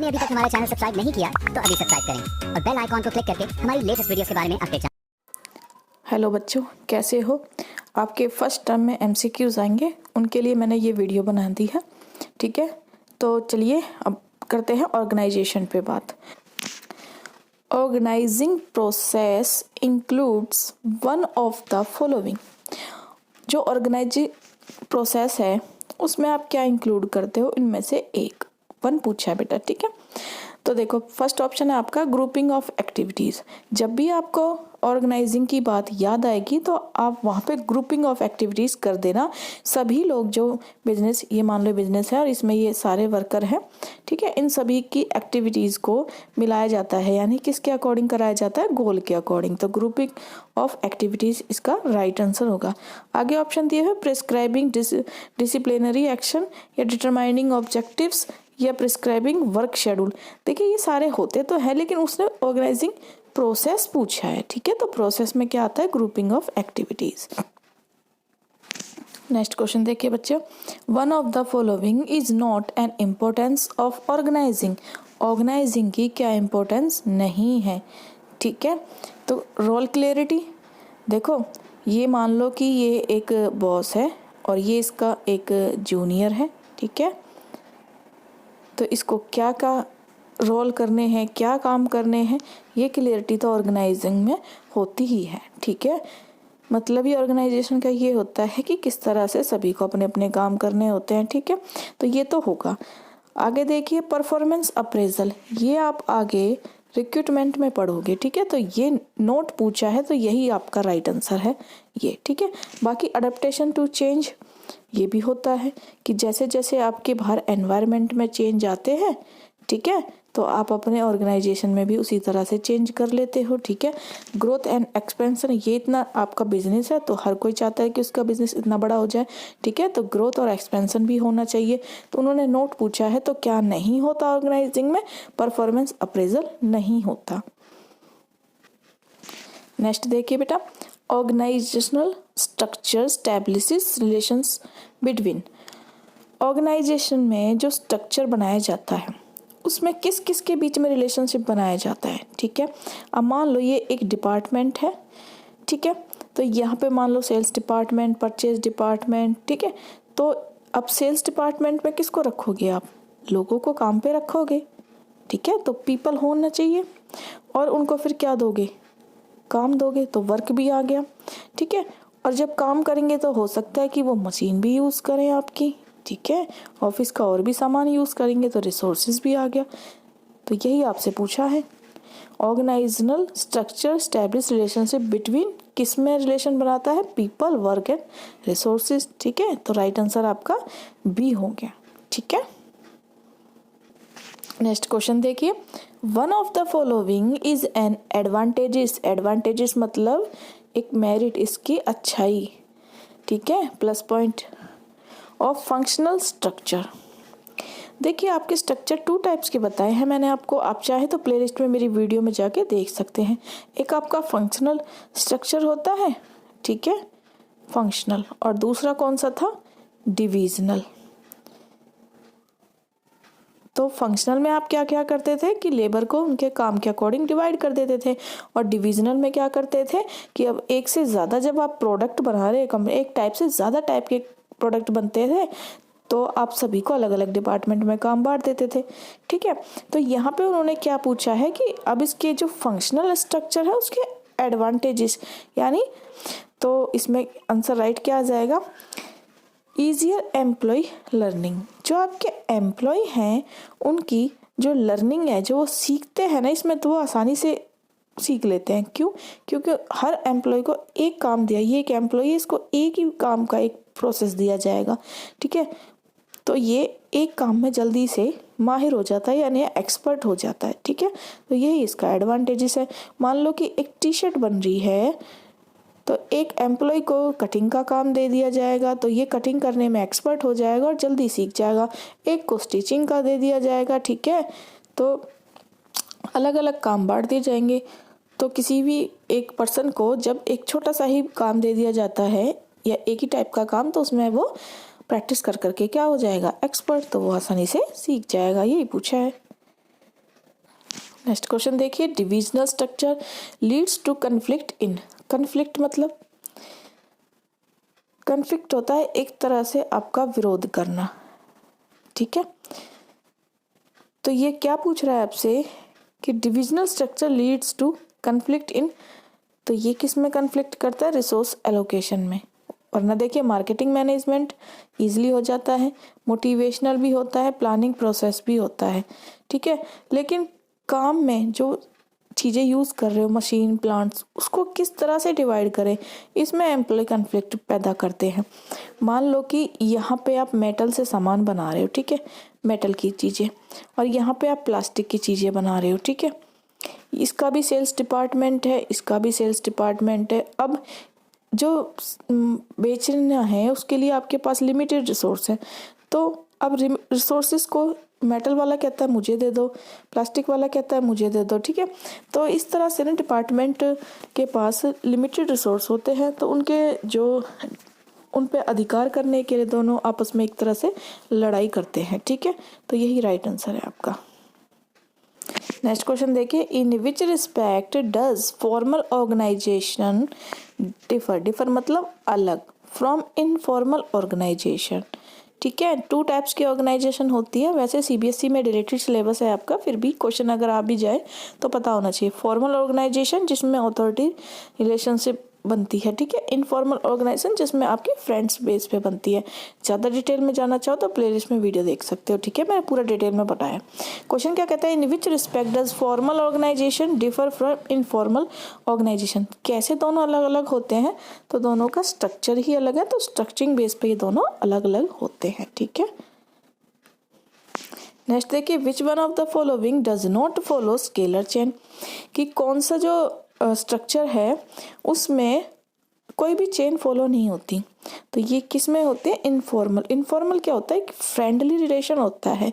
आपने अभी तक हमारा चैनल सब्सक्राइब नहीं किया तो अभी सब्सक्राइब करें और बेल आइकॉन को क्लिक करके हमारी लेटेस्ट वीडियोस के बारे में अपडेट। हेलो बच्चों, कैसे हो? आपके फर्स्ट टर्म में एमसीक्यूज आएंगे, उनके लिए मैंने ये वीडियो बना दी है। ठीक है, तो चलिए अब करते हैं ऑर्गेनाइजेशन पे बात। Organizing process includes one of the following. जो ऑर्गेनाइजिंग प्रोसेस है उसमें आप क्या इंक्लूड करते हो? इनमें से एक वन पूछा है बेटा। ठीक है, तो देखो फर्स्ट ऑप्शन है आपका ग्रुपिंग ऑफ एक्टिविटीज़। जब भी आपको ऑर्गेनाइजिंग की बात याद आएगी तो आप वहाँ पे ग्रुपिंग ऑफ एक्टिविटीज़ कर देना। सभी लोग जो बिजनेस, ये मान लो बिजनेस है और इसमें ये सारे वर्कर हैं, ठीक है, इन सभी की एक्टिविटीज़ को मिलाया जाता है, यानी किसके अकॉर्डिंग कराया जाता है? गोल के अकॉर्डिंग। तो ग्रुपिंग ऑफ एक्टिविटीज़ इसका राइट आंसर होगा। आगे ऑप्शन दिए है प्रिस्क्राइबिंग डिसिप्लिनरी एक्शन या डिटरमाइनिंग ऑब्जेक्टिव्स या प्रिस्क्राइबिंग वर्क शेड्यूल। देखिए ये सारे होते तो है, लेकिन उसने ऑर्गेनाइजिंग प्रोसेस पूछा है। ठीक है, तो प्रोसेस में क्या आता है? Grouping of activities. Next question देखिए बच्चे, one of the following is not an importance of organizing. Organizing की क्या इम्पोर्टेंस नहीं है? ठीक है, तो रोल क्लियरिटी। देखो ये मान लो कि ये एक बॉस है और ये इसका एक जूनियर है। ठीक है, तो इसको क्या रोल करने हैं, क्या काम करने हैं, ये क्लियरिटी तो ऑर्गेनाइजिंग में होती ही है। ठीक है, मतलब ये ऑर्गेनाइजेशन का ये होता है कि किस तरह से सभी को अपने अपने काम करने होते हैं। ठीक है, तो ये तो होगा। आगे देखिए परफॉर्मेंस अप्रेजल, ये आप आगे रिक्रूटमेंट में पढ़ोगे। ठीक है, तो ये नोट पूछा है तो यही आपका राइट आंसर है ये। ठीक है, बाकी अडेप्टेशन टू चेंज ये भी होता है कि जैसे जैसे आपके बाहर एनवायरनमेंट में चेंज आते हैं, ठीक है, तो आप अपने ऑर्गेनाइजेशन में भी उसी तरह से चेंज कर लेते हो। ठीक है, ग्रोथ एंड एक्सपेंशन, ये इतना आपका बिजनेस है तो हर कोई चाहता है कि उसका बिजनेस इतना बड़ा हो जाए। ठीक है, तो ग्रोथ और एक्सपेंशन भी होना चाहिए। तो उन्होंने नोट पूछा है, तो क्या नहीं होता ऑर्गेनाइजिंग में? परफॉर्मेंस अप्रेजल नहीं होता। नेक्स्ट देखिए बेटा, organizational structure establishes relations between. Organization में जो स्ट्रक्चर बनाया जाता है उसमें किस किस के बीच में रिलेशनशिप बनाया जाता है? ठीक है, अब मान लो ये एक डिपार्टमेंट है। ठीक है, तो यहाँ पे मान लो सेल्स डिपार्टमेंट, परचेज डिपार्टमेंट। ठीक है, तो अब सेल्स डिपार्टमेंट में किसको रखोगे आप? लोगों को काम पे रखोगे। ठीक है, तो पीपल होना चाहिए और उनको फिर क्या दोगे? काम दोगे, तो वर्क भी आ गया। ठीक है, और जब काम करेंगे तो हो सकता है कि वो मशीन भी यूज़ करें आपकी। ठीक है, ऑफिस का और भी सामान यूज़ करेंगे तो रिसोर्सेज भी आ गया। तो यही आपसे पूछा है। Organizational structure establish relationship between, किस में रिलेशन बनाता है? People, work and resources. ठीक है, तो राइट आंसर आपका बी हो गया। ठीक है, नेक्स्ट क्वेश्चन देखिए, one of the following is an advantages. Advantages मतलब एक मेरिट, इसकी अच्छाई। ठीक है, plus point of functional structure. देखिए आपके स्ट्रक्चर टू टाइप्स के बताए हैं मैंने आपको, आप चाहे तो प्लेलिस्ट में मेरी वीडियो में जाके देख सकते हैं। एक आपका फंक्शनल स्ट्रक्चर होता है, ठीक है, फंक्शनल, और दूसरा कौन सा था? डिविजनल। तो फंक्शनल में आप क्या क्या करते थे कि लेबर को उनके काम के अकॉर्डिंग डिवाइड कर देते थे, और डिविजनल में क्या करते थे कि अब एक से ज़्यादा जब आप प्रोडक्ट बना रहे, एक टाइप से ज़्यादा टाइप के प्रोडक्ट बनते थे तो आप सभी को अलग अलग डिपार्टमेंट में काम बांट देते थे। ठीक है, तो यहाँ पे उन्होंने क्या पूछा है कि अब इसके जो फंक्शनल स्ट्रक्चर है उसके एडवांटेजेस, यानी तो इसमें आंसर राइट क्या आ जाएगा? Easier employ learning. जो आपके एम्प्लॉय हैं उनकी जो लर्निंग है, जो वो सीखते हैं ना इसमें, तो वो आसानी से सीख लेते हैं। क्यों? क्योंकि हर एम्प्लॉय को एक काम दिया, ये एक एम्प्लॉय है, इसको एक ही काम का एक प्रोसेस दिया जाएगा। ठीक है, तो ये एक काम में जल्दी से माहिर हो जाता है, यानी एक्सपर्ट हो जाता है। ठीक है, तो यही इसका एडवांटेजेस है। मान लो कि एक टी शर्ट बन रही है तो एक एम्प्लॉय को कटिंग का काम दे दिया जाएगा, तो ये कटिंग करने में एक्सपर्ट हो जाएगा और जल्दी सीख जाएगा। एक को स्टिचिंग का दे दिया जाएगा। ठीक है, तो अलग अलग काम बांट दिए जाएंगे। तो किसी भी एक पर्सन को जब एक छोटा सा ही काम दे दिया जाता है या एक ही टाइप का काम, तो उसमें वो प्रैक्टिस कर करके क्या हो जाएगा? एक्सपर्ट, तो वो आसानी से सीख जाएगा। यही पूछा है। नेक्स्ट क्वेश्चन देखिए, divisional structure leads to conflict in. Conflict मतलब कन्फ्लिक्ट होता है एक तरह से आपका विरोध करना, ठीक है। तो ये क्या पूछ रहा है आपसे कि divisional structure leads to conflict in, तो ये किस में कन्फ्लिक्ट करता है? रिसोर्स एलोकेशन में। वरना देखिए मार्केटिंग मैनेजमेंट इजीली हो जाता है, मोटिवेशनल भी होता है, प्लानिंग प्रोसेस भी होता है, ठीक है। लेकिन काम में जो चीज़ें यूज़ कर रहे हो, मशीन, प्लांट्स, उसको किस तरह से डिवाइड करें, इसमें एम्प्लॉय कन्फ्लिक्ट पैदा करते हैं। मान लो कि यहाँ पे आप मेटल से सामान बना रहे हो, ठीक है, मेटल की चीज़ें, और यहाँ पे आप प्लास्टिक की चीज़ें बना रहे हो, ठीक है। इसका भी सेल्स डिपार्टमेंट है, इसका भी सेल्स डिपार्टमेंट है। अब जो बेचना है उसके लिए आपके पास लिमिटेड रिसोर्स है, तो अब रिसोर्सेज को मेटल वाला कहता है मुझे दे दो, प्लास्टिक वाला कहता है मुझे दे दो, ठीक है। तो इस तरह से ना डिपार्टमेंट के पास लिमिटेड रिसोर्स होते हैं, तो उन पे अधिकार करने के लिए दोनों आपस में एक तरह से लड़ाई करते हैं, ठीक है। तो यही राइट आंसर है आपका। नेक्स्ट क्वेश्चन देखिए, in which respect does formal organisation differ. Differ मतलब अलग, फ्रॉम इनफॉर्मल ऑर्गेनाइजेशन, ठीक है। 2 टाइप्स की ऑर्गेनाइजेशन होती है। वैसे सीबीएसई में रिलेटेड सिलेबस है आपका, फिर भी क्वेश्चन अगर आ भी जाए तो पता होना चाहिए। फॉर्मल ऑर्गेनाइजेशन जिसमें अथॉरिटी रिलेशनशिप बनती है, ठीक है। इनफॉर्मल ऑर्गेनाइजेशन जिसमें आपकी फ्रेंड्स बेस पे बनती है। ज़्यादा डिटेल में जानना चाहो तो प्लेलिस्ट में वीडियो देख सकते हो, ठीक है, मैंने पूरा डिटेल में बताया। क्वेश्चन क्या कहता है, in which respect does formal organisation differ from informal organisation. कैसे दोनों अलग अलग होते हैं? तो दोनों का स्ट्रक्चर ही अलग है, तो स्ट्रक्चरिंग बेस पे ये दोनों अलग अलग होते हैं, ठीक है। नेक्स्ट देखिए, which one of the following does not follow scalar chain, कि कौन सा जो स्ट्रक्चर है उसमें कोई भी चेन फॉलो नहीं होती। तो ये किस में होते हैं? इनफॉर्मल। इनफॉर्मल क्या होता है? फ्रेंडली रिलेशन होता है,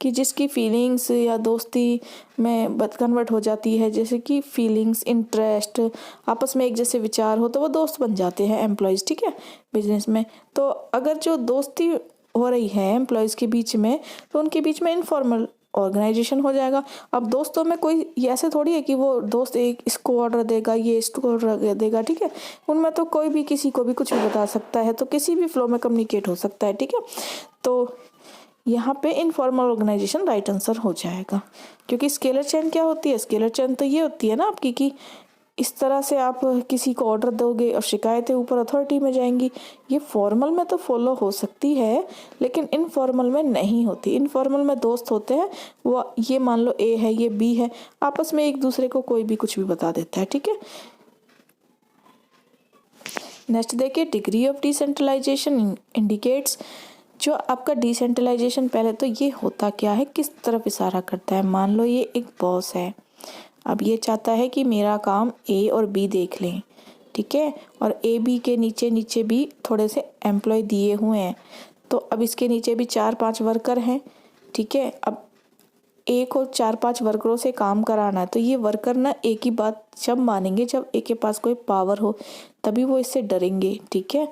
कि जिसकी फीलिंग्स या दोस्ती में कन्वर्ट हो जाती है, जैसे कि फीलिंग्स, इंटरेस्ट, आपस में एक जैसे विचार हो तो वो दोस्त बन जाते हैं एम्प्लॉयज़, ठीक है, बिजनेस में। तो अगर जो दोस्ती हो रही है एम्प्लॉयज़ के बीच में, तो उनके बीच में इनफॉर्मल ऑर्गेनाइजेशन हो जाएगा। अब दोस्तों में कोई ऐसे थोड़ी है कि वो दोस्त एक इसको ऑर्डर देगा, ये इसको ऑर्डर देगा, ठीक है। उनमें तो कोई भी किसी को भी कुछ भी बता सकता है, तो किसी भी फ्लो में कम्युनिकेट हो सकता है, ठीक है। तो यहाँ पे इनफॉर्मल ऑर्गेनाइजेशन राइट आंसर हो जाएगा, क्योंकि स्केलर चेन क्या होती है? स्केलर चेन तो ये होती है ना आपकी कि इस तरह से आप किसी को ऑर्डर दोगे और शिकायतें ऊपर अथॉरिटी में जाएंगी। ये फॉर्मल में तो फॉलो हो सकती है, लेकिन इनफॉर्मल में नहीं होती। इनफॉर्मल में दोस्त होते हैं, वो ये मान लो ए है, ये बी है, आपस में एक दूसरे को कोई भी कुछ भी बता देता है, ठीक है। नेक्स्ट देखिए, डिग्री ऑफ डिसेंट्रलाइजेशन इंडिकेट्स। जो आपका डिसेंट्रलाइजेशन, पहले तो ये होता क्या है, किस तरफ इशारा करता है? मान लो ये एक बॉस है, अब ये चाहता है कि मेरा काम ए और बी देख लें, ठीक है, और ए बी के नीचे नीचे भी थोड़े से एम्प्लॉय दिए हुए हैं, तो अब इसके नीचे भी 4-5 वर्कर हैं, ठीक है। अब ए को 4-5 वर्करों से काम कराना है, तो ये वर्कर ना ए की बात जब मानेंगे जब ए के पास कोई पावर हो, तभी वो इससे डरेंगे, ठीक है,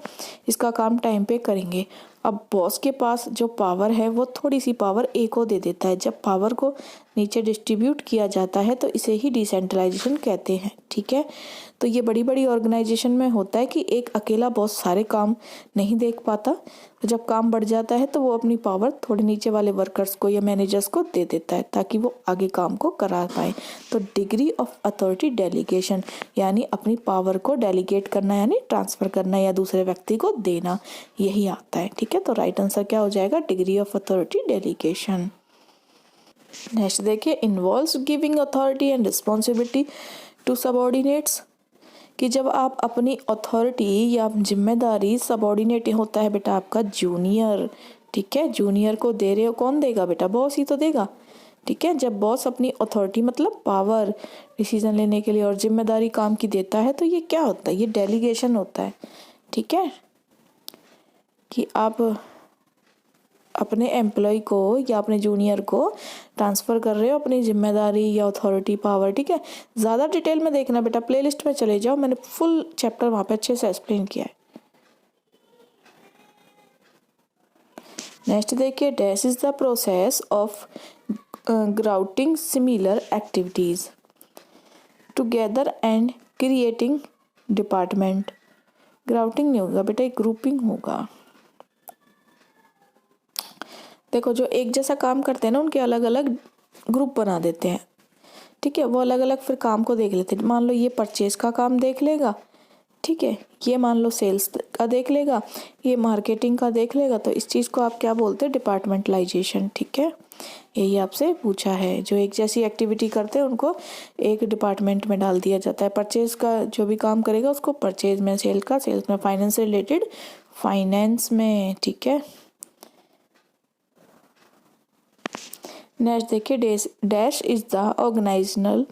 इसका काम टाइम पे करेंगे। अब बॉस के पास जो पावर है वो थोड़ी सी पावर ए को दे देता है। जब पावर को नीचे डिस्ट्रीब्यूट किया जाता है तो इसे ही डिसेंट्रलाइजेशन कहते हैं, ठीक है। तो ये बड़ी बड़ी ऑर्गेनाइजेशन में होता है कि एक अकेला बॉस सारे काम नहीं देख पाता, तो जब काम बढ़ जाता है तो वो अपनी पावर थोड़े नीचे वाले वर्कर्स को या मैनेजर्स को दे देता है, ताकि वो आगे काम को करा पाए। तो डिग्री ऑफ अथॉरिटी डेलीगेशन, यानी अपनी पावर को डेलीगेट करना, यानी ट्रांसफर करना या दूसरे व्यक्ति को देना, यही आता है, ठीक है। तो राइट आंसर क्या हो जाएगा? Degree of authority delegation. Next देखिए, involves giving authority and responsibility to subordinates, कि जब आप अपनी अथॉरिटी या जिम्मेदारी, सबऑर्डिनेट होता है बेटा आपका जूनियर, ठीक है, जूनियर को दे रहे हो, कौन देगा बेटा? बॉस ही तो देगा, ठीक है। जब बॉस अपनी अथॉरिटी मतलब पावर डिसीजन लेने के लिए और जिम्मेदारी काम की देता है, तो ये क्या होता है? ये डेलीगेशन होता है, ठीक है, कि आप अपने एम्प्लॉय को या अपने जूनियर को ट्रांसफ़र कर रहे हो अपनी जिम्मेदारी या अथॉरिटी, पावर, ठीक है। ज़्यादा डिटेल में देखना बेटा, प्लेलिस्ट में चले जाओ, मैंने फुल चैप्टर वहाँ पे अच्छे से एक्सप्लेन किया है। नेक्स्ट देखिए, dash is the process of grouting similar activities together and creating department. Grouting नहीं होगा बेटा, एक ग्रुपिंग होगा। देखो जो एक जैसा काम करते हैं ना उनके अलग अलग ग्रुप बना देते हैं, ठीक है। वो अलग अलग फिर काम को देख लेते हैं। मान लो ये परचेज का काम देख लेगा, ठीक है, ये मान लो सेल्स का देख लेगा, ये मार्केटिंग का देख लेगा। तो इस चीज़ को आप क्या बोलते हैं? डिपार्टमेंटलाइजेशन, ठीक है। यही आपसे पूछा है। जो एक जैसी एक्टिविटी करते हैं उनको एक डिपार्टमेंट में डाल दिया जाता है। परचेज का जो भी काम करेगा उसको परचेज में, सेल्स का सेल्स में, फाइनेंस से रिलेटेड फाइनेंस में, ठीक है। नेक्स्ट देखिए, dash is the organisational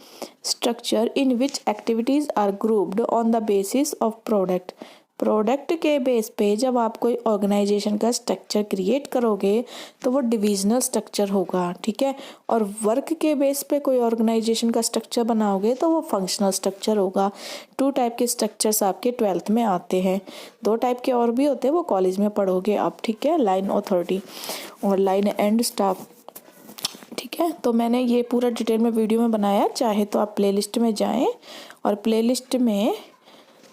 structure in which activities are grouped on the basis of product. Product के बेस पे जब आप कोई ऑर्गेनाइजेशन का स्ट्रक्चर क्रिएट करोगे तो वो डिविजनल स्ट्रक्चर होगा, ठीक है। और वर्क के बेस पे कोई ऑर्गेनाइजेशन का स्ट्रक्चर बनाओगे तो वो फंक्शनल स्ट्रक्चर होगा। 2 टाइप के स्ट्रक्चर्स आपके 12th में आते हैं। 2 टाइप के और भी होते हैं, वो कॉलेज में पढ़ोगे आप, ठीक है। लाइन अथॉरिटी और लाइन एंड स्टाफ, ठीक है। तो मैंने ये पूरा डिटेल में वीडियो में बनाया, चाहे तो आप प्लेलिस्ट में जाएं और प्लेलिस्ट में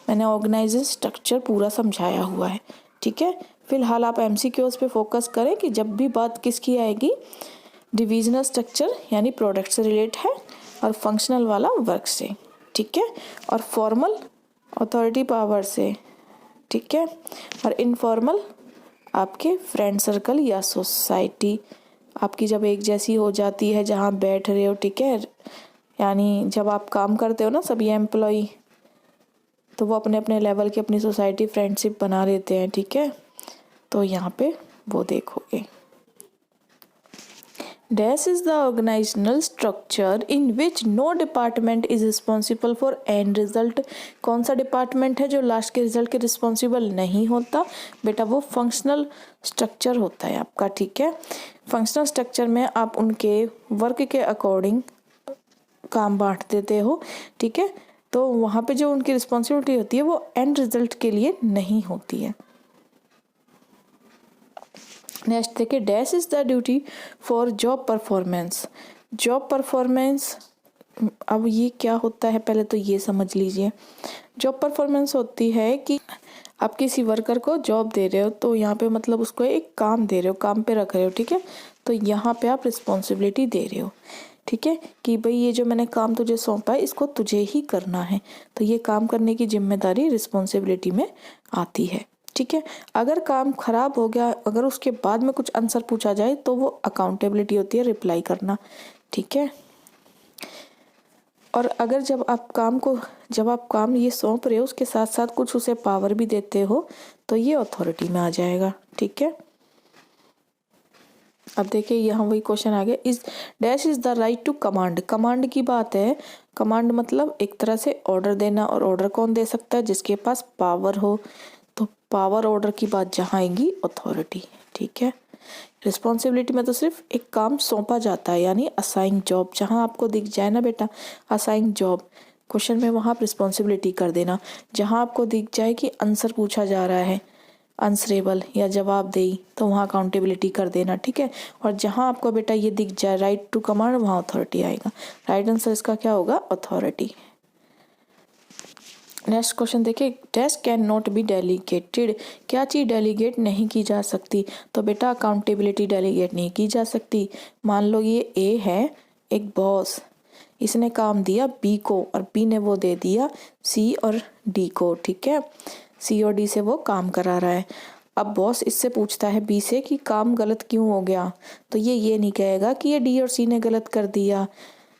मैंने ऑर्गेनाइजेशन स्ट्रक्चर पूरा समझाया हुआ है, ठीक है। फिलहाल आप एमसीक्यूज पे फोकस करें कि जब भी बात किसकी आएगी, डिविजनल स्ट्रक्चर यानी प्रोडक्ट से रिलेट है और फंक्शनल वाला वर्क से, ठीक है। और फॉर्मल अथॉरिटी पावर से, ठीक है। और इनफॉर्मल आपके फ्रेंड सर्कल या सोसाइटी आपकी जब एक जैसी हो जाती है, जहाँ बैठ रहे हो, ठीक है। यानी जब आप काम करते हो ना सभी एम्प्लॉय, तो वो अपने अपने लेवल की अपनी सोसाइटी फ्रेंडशिप बना लेते हैं, ठीक है। तो यहाँ पे वो देखोगे। Dash is the organisational structure in which no department is responsible for end result. कौन सा डिपार्टमेंट है जो लास्ट के रिजल्ट के रिस्पॉन्सिबल नहीं होता? बेटा वो फंक्शनल स्ट्रक्चर होता है आपका, ठीक है। फंक्शनल स्ट्रक्चर में आप उनके वर्क के अकॉर्डिंग काम बांट देते हो, ठीक है। तो वहाँ पे जो उनकी रिस्पॉन्सिबिलिटी होती है वो एंड रिजल्ट के लिए नहीं होती है। नेक्स्ट देखिए, dash is the duty for job performance. Job performance, अब ये क्या होता है पहले तो ये समझ लीजिए। जॉब परफॉर्मेंस होती है कि आप किसी वर्कर को जॉब दे रहे हो, तो यहाँ पे मतलब उसको एक काम दे रहे हो, काम पे रख रहे हो, ठीक है। तो यहाँ पे आप रिस्पॉन्सिबिलिटी दे रहे हो, ठीक है, कि भाई ये जो मैंने काम तुझे सौंपा है इसको तुझे ही करना है। तो ये काम करने की जिम्मेदारी रिस्पॉन्सिबिलिटी में आती है, ठीक है। अगर काम खराब हो गया, अगर उसके बाद में कुछ आंसर पूछा जाए तो वो अकाउंटेबिलिटी होती है, रिप्लाई करना, ठीक है। और अगर जब आप काम ये सौंप रहे हो उसके साथ साथ कुछ उसे पावर भी देते हो तो ये अथॉरिटी में आ जाएगा, ठीक है। अब देखिए यहाँ वही क्वेश्चन आ गया, is dash is the right to command. Command की बात है। कमांड मतलब एक तरह से ऑर्डर देना, और ऑर्डर कौन दे सकता है? जिसके पास पावर हो। तो पावर ऑर्डर की बात जहाँ आएगी अथॉरिटी, ठीक है। रिस्पॉन्सिबिलिटी में तो सिर्फ एक काम सौंपा जाता है, यानी असाइन जॉब। जहाँ आपको दिख जाए ना बेटा असाइन जॉब क्वेश्चन में, वहाँ आप रिस्पॉन्सिबिलिटी कर देना। जहाँ आपको दिख जाए कि आंसर पूछा जा रहा है आंसरेबल या जवाब देई, तो वहाँ अकाउंटेबिलिटी कर देना, ठीक है। और जहाँ आपको बेटा ये दिख जाए राइट टू कमांड, वहाँ अथॉरिटी आएगा। राइट आंसर इसका क्या होगा? अथॉरिटी। नेक्स्ट क्वेश्चन देखिए, dash can not be delegated. क्या चीज़ डेलीगेट नहीं की जा सकती? तो बेटा अकाउंटेबिलिटी डेलीगेट नहीं की जा सकती। मान लो ये ए है, एक बॉस, इसने काम दिया बी को और बी ने वो दे दिया सी और डी को, ठीक है। सी और डी से वो काम करा रहा है। अब बॉस इससे पूछता है बी से कि काम गलत क्यों हो गया, तो ये नहीं कहेगा कि ये डी और सी ने गलत कर दिया,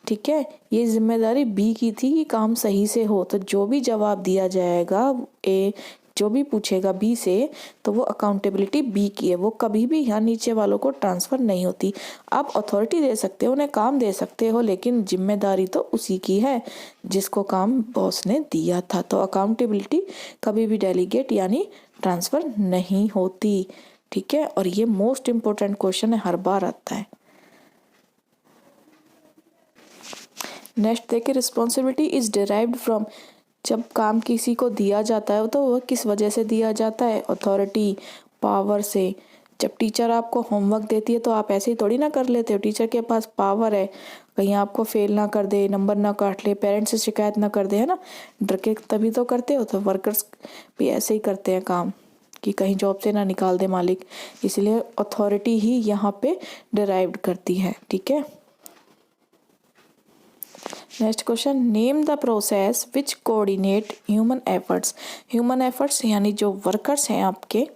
ठीक है। ये जिम्मेदारी बी की थी कि काम सही से हो। तो जो भी जवाब दिया जाएगा ए, जो भी पूछेगा बी से, तो वो अकाउंटेबिलिटी बी की है। वो कभी भी यहाँ नीचे वालों को ट्रांसफर नहीं होती। आप अथॉरिटी दे सकते हो, उन्हें काम दे सकते हो, लेकिन जिम्मेदारी तो उसी की है जिसको काम बॉस ने दिया था। तो अकाउंटेबिलिटी कभी भी डेलीगेट यानी ट्रांसफर नहीं होती, ठीक है। और ये मोस्ट इम्पोर्टेंट क्वेश्चन है, हर बार आता है। नेक्स्ट देखिए, रिस्पॉन्सिबिलिटी इज डिराइव्ड फ्रॉम। जब काम किसी को दिया जाता है तो वह किस वजह से दिया जाता है? अथॉरिटी, पावर से। जब टीचर आपको होमवर्क देती है तो आप ऐसे ही थोड़ी ना कर लेते हो, टीचर के पास पावर है, कहीं आपको फेल ना कर दे, नंबर ना काट ले, पेरेंट्स से शिकायत ना कर दे, है ना, डर के तभी तो करते हो। तो वर्कर्स भी ऐसे ही करते हैं काम कि कहीं जॉब से ना निकाल दे मालिक, इसलिए अथॉरिटी ही यहाँ पे डिराइव्ड करती है। ठीक है, next question, name the process which coordinate human efforts. Human efforts यानी जो वर्कर्स हैं आपके,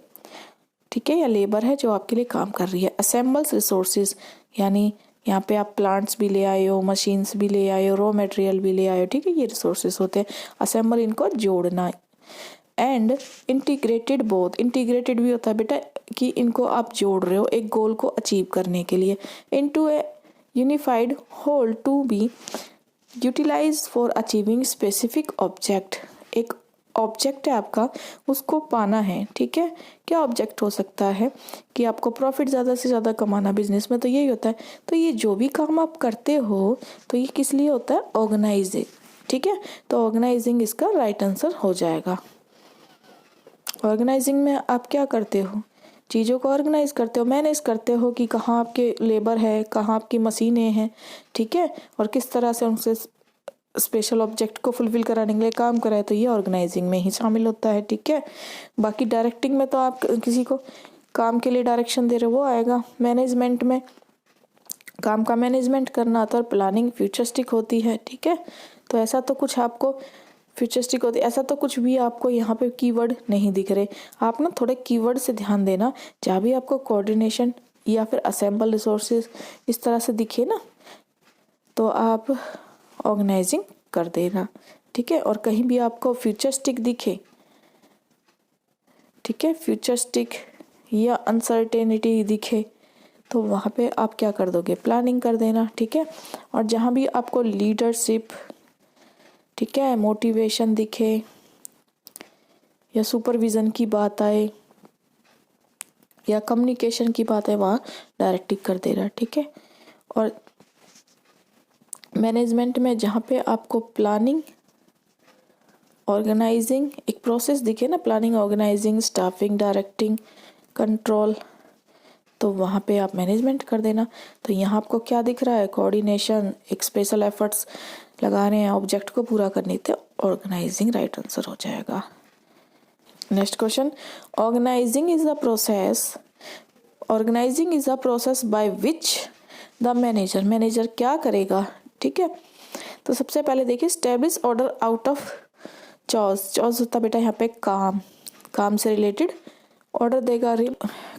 ठीक है, या लेबर है जो आपके लिए काम कर रही है। असेंबल्स रिसोर्सेज यानी यहाँ पे आप प्लांट्स भी ले आए हो, मशीन्स भी ले आए हो, रॉ मटेरियल भी ले आए हो, ठीक है, ये रिसोर्सेज होते हैं। असेंबल इनको जोड़ना। एंड इंटीग्रेटेड, बोथ इंटीग्रेटेड भी होता है बेटा कि इनको आप जोड़ रहे हो एक गोल को अचीव करने के लिए। Into a unified whole to be utilize for achieving specific object. एक ऑब्जेक्ट है आपका, उसको पाना है। ठीक है, क्या ऑब्जेक्ट हो सकता है कि आपको प्रॉफिट ज़्यादा से ज़्यादा कमाना, बिजनेस में तो यही होता है। तो ये जो भी काम आप करते हो तो ये किस लिए होता है, ऑर्गेनाइजिंग। ठीक है, तो ऑर्गेनाइजिंग इसका राइट आंसर हो जाएगा। ऑर्गेनाइजिंग में आप क्या करते हो, चीज़ों को ऑर्गेनाइज करते हो, मैनेज करते हो कि कहाँ आपके लेबर है, कहाँ आपकी मशीनें हैं, ठीक है, और किस तरह से उनसे स्पेशल ऑब्जेक्ट को फुलफिल कराने के लिए काम कराए, तो ये ऑर्गेनाइजिंग में ही शामिल होता है। ठीक है, बाकी डायरेक्टिंग में तो आप किसी को काम के लिए डायरेक्शन दे रहे हो वो आएगा। मैनेजमेंट में काम का मैनेजमेंट करना आता है, और प्लानिंग फ्यूचरिस्टिक होती है। ठीक है, तो ऐसा तो कुछ आपको फ्यूचरिस्टिक होती है, ऐसा तो कुछ भी आपको यहाँ पे कीवर्ड नहीं दिख रहे। आप ना थोड़े कीवर्ड से ध्यान देना, जहाँ भी आपको कोऑर्डिनेशन या फिर असेंबल रिसोर्सेज इस तरह से दिखे ना, तो आप ऑर्गेनाइजिंग कर देना। ठीक है, और कहीं भी आपको फ्यूचरिस्टिक दिखे, ठीक है, फ्यूचरिस्टिक या अनसर्टेनिटी दिखे, तो वहाँ पे आप क्या कर दोगे, प्लानिंग कर देना। ठीक है, और जहाँ भी आपको लीडरशिप, ठीक है, मोटिवेशन दिखे या सुपरविज़न की बात आए या कम्युनिकेशन की बात है, वहाँ डायरेक्टिव कर देना। ठीक है, और मैनेजमेंट में जहाँ पे आपको प्लानिंग, ऑर्गेनाइजिंग एक प्रोसेस दिखे ना, planning, organizing, staffing, directing, control, तो वहाँ पे आप मैनेजमेंट कर देना। तो यहाँ आपको क्या दिख रहा है, कोऑर्डिनेशन, एक स्पेशल एफर्ट्स लगा रहे हैं ऑब्जेक्ट को पूरा करने, तो ऑर्गेनाइजिंग राइट आंसर हो जाएगा। Next question, organizing is the process, organizing is the process by which the manager, manager क्या करेगा। ठीक है, तो सबसे पहले देखिए, establish order out of chaos, chaos होता है बेटा यहाँ पे काम, काम से रिलेटेड ऑर्डर देगा।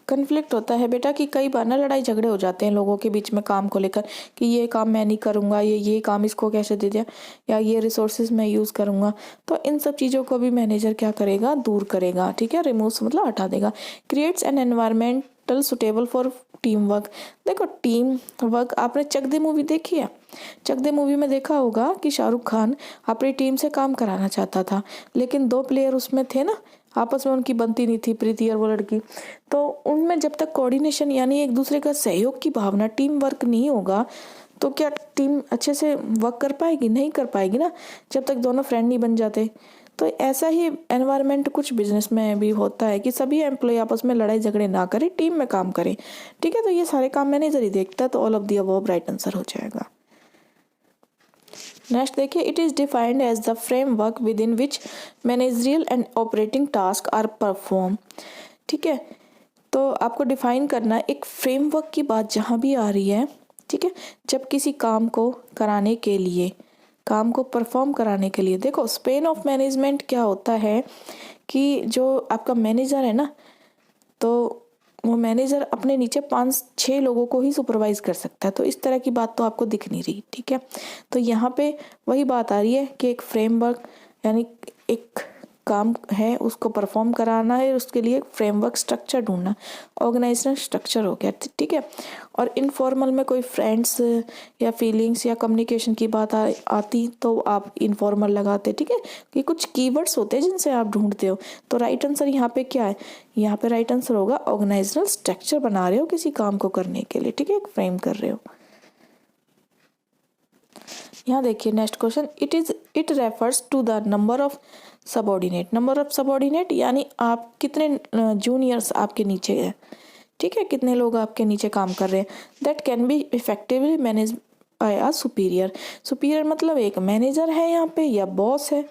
कन्फ्लिक्ट होता है बेटा कि कई बार ना लड़ाई झगड़े हो जाते हैं लोगों के बीच में काम को लेकर, कि ये काम मैं नहीं करूँगा, ये काम इसको कैसे दे दिया, या ये रिसोर्सेज मैं यूज़ करूँगा। तो इन सब चीज़ों को भी मैनेजर क्या करेगा, दूर करेगा। ठीक है, रिमूव मतलब हटा देगा। Creates an environmental suitable for team work. देखो टीम वर्क, आपने चक दे मूवी देखी है, चक दे मूवी में देखा होगा कि शाहरुख खान अपनी टीम से काम कराना चाहता था, लेकिन 2 प्लेयर उसमें थे ना, आपस में उनकी बनती नहीं थी, प्रीति और वो लड़की। तो उनमें जब तक कोऑर्डिनेशन यानी एक दूसरे का सहयोग की भावना, टीम वर्क नहीं होगा, तो क्या टीम अच्छे से वर्क कर पाएगी, नहीं कर पाएगी ना, जब तक दोनों फ्रेंड नहीं बन जाते। तो ऐसा ही एनवायरनमेंट कुछ बिजनेस में भी होता है कि सभी एम्प्लॉय आपस में लड़ाई झगड़े ना करें, टीम में काम करें। ठीक है, तो ये सारे काम मैनेजर ही देखता है, तो all of the above right answer हो जाएगा। नेक्स्ट देखिए, it is defined as the framework within which managerial and operating task are perform. ठीक है, तो आपको डिफाइन करना एक फ्रेमवर्क की बात जहाँ भी आ रही है। ठीक है, जब किसी काम को कराने के लिए, काम को परफॉर्म कराने के लिए, देखो स्पेन ऑफ मैनेजमेंट क्या होता है कि जो आपका मैनेजर है ना, तो वो मैनेजर अपने नीचे 5-6 लोगों को ही सुपरवाइज कर सकता है। तो इस तरह की बात तो आपको दिख नहीं रही। ठीक है, तो यहाँ पे वही बात आ रही है कि एक फ्रेमवर्क यानी एक काम है उसको परफॉर्म कराना है, उसके लिए फ्रेमवर्क स्ट्रक्चर ढूंढना, ऑर्गेनाइजेशनल स्ट्रक्चर हो गया। ठीक है, और इनफॉर्मल में कोई फ्रेंड्स या फीलिंग्स या कम्युनिकेशन की बात आती तो आप इनफॉर्मल लगाते। ठीक है, कि कुछ कीवर्ड्स होते हैं जिनसे आप ढूंढते हो। तो राइट आंसर यहाँ पे क्या है, यहाँ पे राइट आंसर होगा ऑर्गेनाइजेशनल स्ट्रक्चर बना रहे हो किसी काम को करने के लिए। ठीक है, एक फ्रेम कर रहे हो। यहाँ देखिए next question, it refers to the number of subordinate. Number of subordinate यानी आप कितने जूनियर्स आपके नीचे हैं। ठीक है, कितने लोग आपके नीचे काम कर रहे हैं। That can be effectively manage by a superior. Superior मतलब एक मैनेजर है यहाँ पे या बॉस है,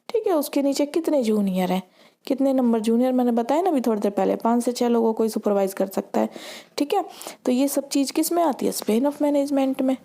ठीक है, उसके नीचे कितने जूनियर हैं, कितने नंबर जूनियर मैंने बताया ना अभी थोड़ी देर पहले, 5 से 6 लोगों को ही सुपरवाइज कर सकता है। ठीक है, तो ये सब चीज़ किस में आती है, स्पेन ऑफ मैनेजमेंट में।